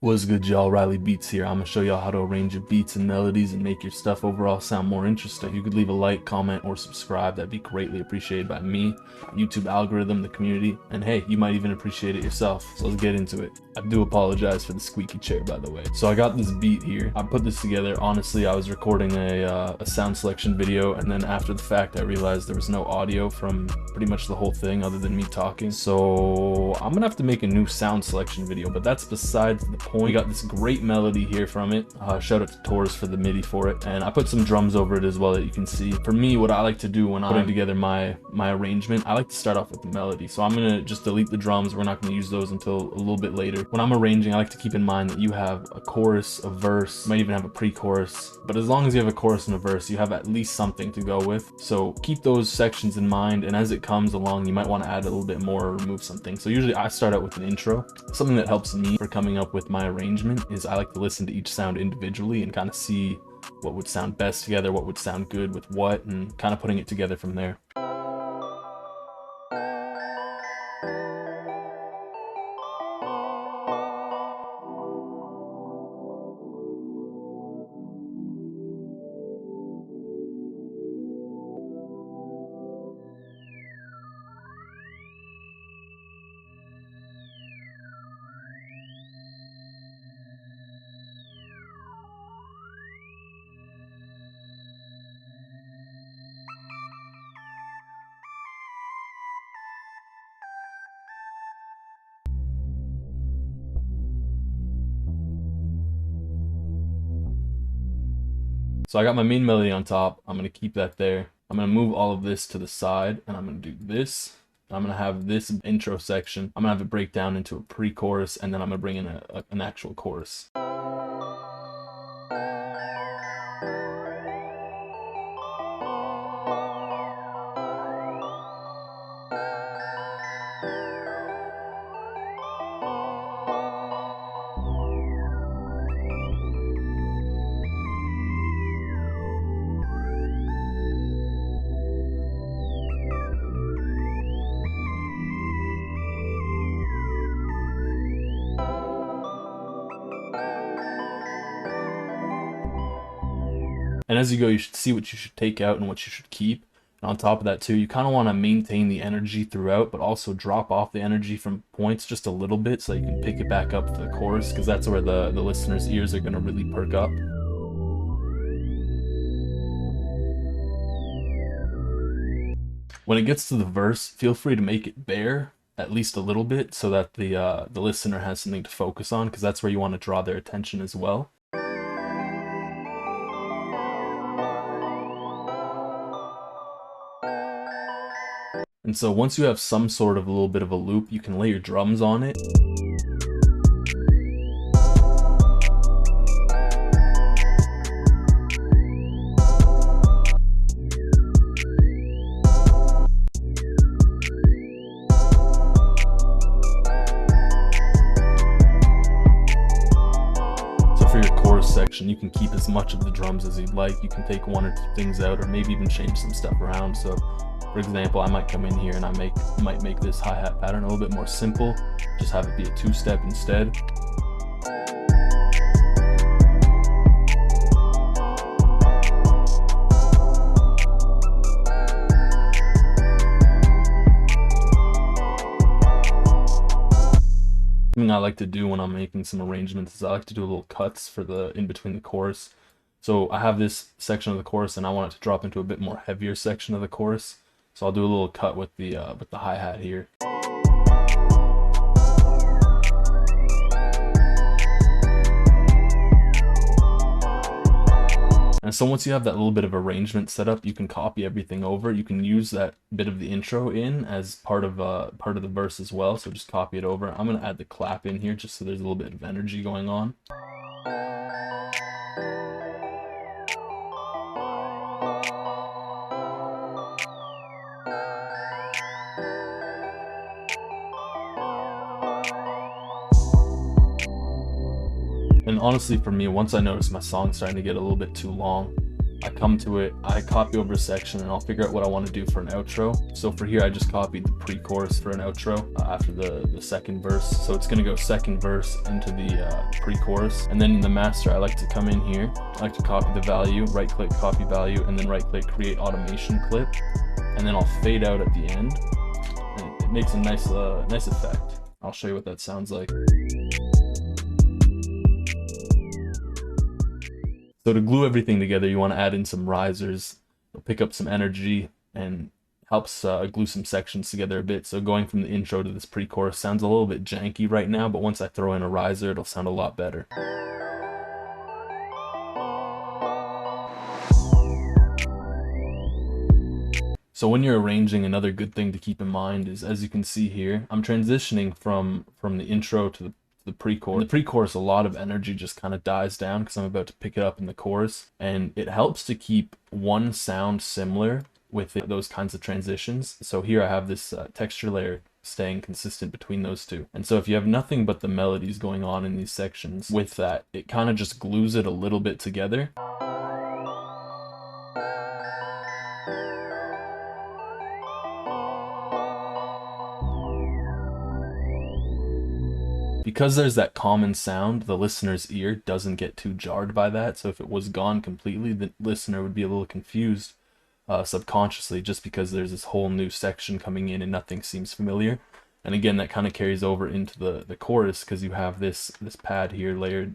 What's good, y'all? rlybeats here. I'm gonna show y'all how to arrange your beats and melodies and make your stuff overall sound more interesting. You could leave a like, comment, or subscribe. That'd be greatly appreciated by me, YouTube algorithm, the community, and hey, you might even appreciate it yourself. So let's get into it. I do apologize for the squeaky chair, by the way. So I got this beat here. I put this together. Honestly, I was recording a sound selection video, and then after the fact, I realized there was no audio from pretty much the whole thing other than me talking. So I'm gonna have to make a new sound selection video, but that's besides the point. We got this great melody here from it. Shout out to Tors for the MIDI for it, and I put some drums over it as well that you can see. For me, what I like to do when I'm putting together my arrangement, I like to start off with the melody. So I'm gonna just delete the drums. We're not gonna use those until a little bit later. When I'm arranging, I like to keep in mind that you have a chorus, a verse, you might even have a pre-chorus, but as long as you have a chorus and a verse, you have at least something to go with. So keep those sections in mind, and as it comes along, you might want to add a little bit more or remove something. So usually I start out with an intro. Something that helps me for coming up with my arrangement is I like to listen to each sound individually and kind of see what would sound best together, what would sound good with what, and kind of putting it together from there. So I got my main melody on top. I'm going to keep that there. I'm going to move all of this to the side, and I'm going to do this. I'm going to have this intro section. I'm going to have it break down into a pre-chorus, and then I'm going to bring in an actual chorus. And as you go, you should see what you should take out and what you should keep. And on top of that too, you kind of want to maintain the energy throughout, but also drop off the energy from points just a little bit so you can pick it back up for the chorus, because that's where the listener's ears are going to really perk up. When it gets to the verse, feel free to make it bare at least a little bit so that the listener has something to focus on, because that's where you want to draw their attention as well. And so once you have some sort of a little bit of a loop, you can lay your drums on it. So for your chorus section, you can keep as much of the drums as you'd like. You can take one or two things out, or maybe even change some stuff around. So for example, I might come in here and I might make this hi-hat pattern a little bit more simple, just have it be a two-step instead. Something I like to do when I'm making some arrangements is I like to do little cuts for the in between the chorus. So I have this section of the chorus and I want it to drop into a bit more heavier section of the chorus. So I'll do a little cut with the hi-hat here. And so once you have that little bit of arrangement set up, you can copy everything over. You can use that bit of the intro in as part of the verse as well. So just copy it over. I'm gonna add the clap in here just so there's a little bit of energy going on. And honestly, for me, once I notice my song's starting to get a little bit too long, I come to it, I copy over a section, and I'll figure out what I want to do for an outro. So for here, I just copied the pre-chorus for an outro after the second verse. So it's going to go second verse into the pre-chorus. And then in the master, I like to come in here, I like to copy the value, right-click, copy value, and then right-click, create automation clip. And then I'll fade out at the end. And it makes a nice effect. I'll show you what that sounds like. So to glue everything together, you want to add in some risers. They'll pick up some energy and helps glue some sections together a bit. So going from the intro to this pre-chorus sounds a little bit janky right now, but once I throw in a riser, it'll sound a lot better. So when you're arranging, another good thing to keep in mind is, as you can see here, I'm transitioning from the intro to the pre-chorus. In the pre-chorus, a lot of energy just kind of dies down because I'm about to pick it up in the chorus, and it helps to keep one sound similar with those kinds of transitions. So here I have this texture layer staying consistent between those two. And so if you have nothing but the melodies going on in these sections, with that, it kind of just glues it a little bit together. Because there's that common sound, the listener's ear doesn't get too jarred by that. So if it was gone completely, the listener would be a little confused subconsciously, just because there's this whole new section coming in and nothing seems familiar. And again, that kind of carries over into the chorus, because you have this pad here layered,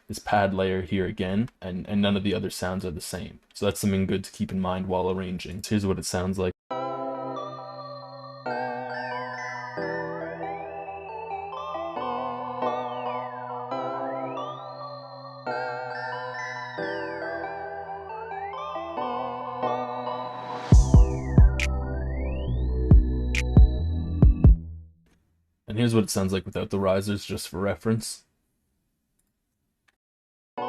this pad layer here again, and none of the other sounds are the same. So that's something good to keep in mind while arranging. So here's what it sounds like. And here's what it sounds like without the risers, just for reference. So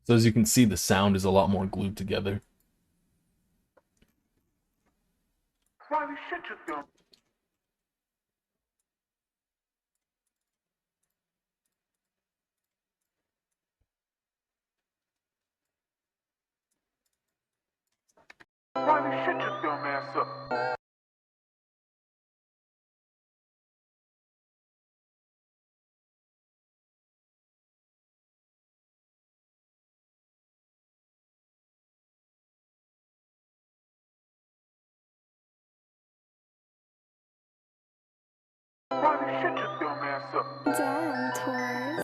as you can see, the sound is a lot more glued together. Shut your dumb ass up. Shut your dumb ass up. Damn, Taurus.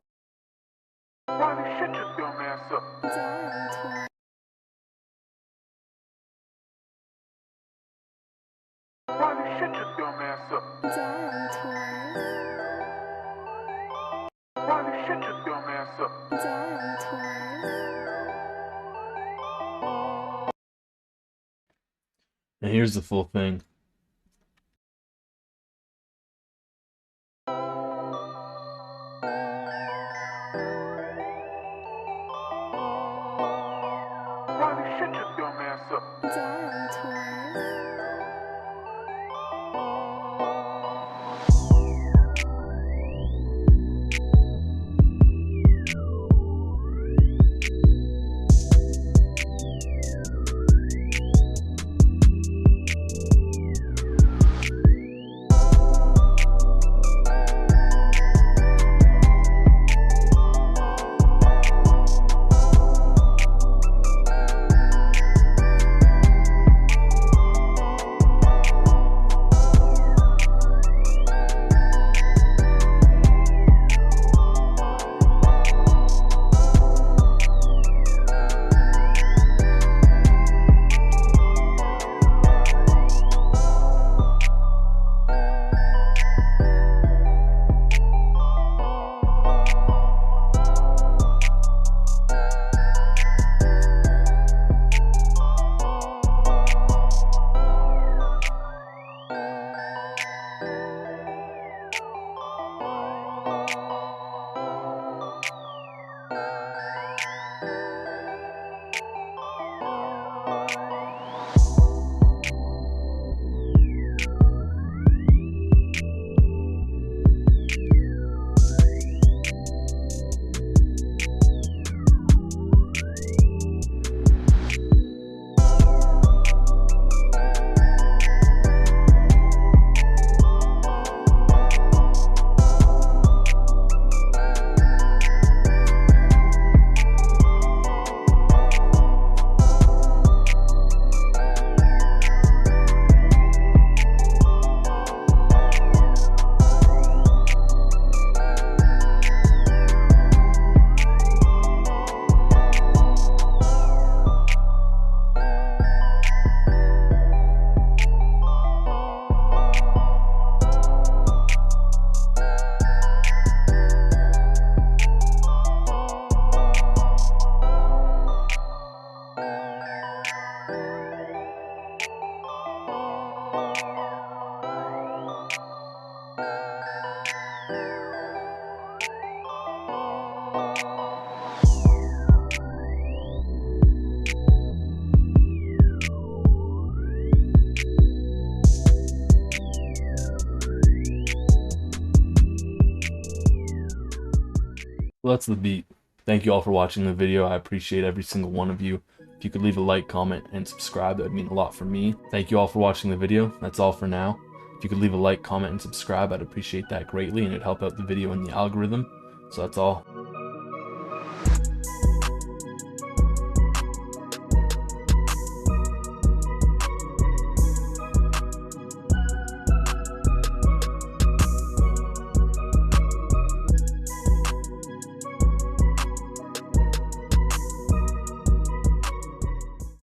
Shut your dumb ass up. Damn, Taurus. Shut your dumb ass up. Damn, Taurus. Shut your dumb ass up. Damn, Taurus. And here's the full thing. Shut your dumb ass up. Damn, Taurus. Well, that's the beat. Thank you all for watching the video. I appreciate every single one of you. If you could leave a like, comment, and subscribe, that would mean a lot for me. Thank you all for watching the video. That's all for now. If you could leave a like, comment, and subscribe, I'd appreciate that greatly, and it'd help out the video in the algorithm. So that's all.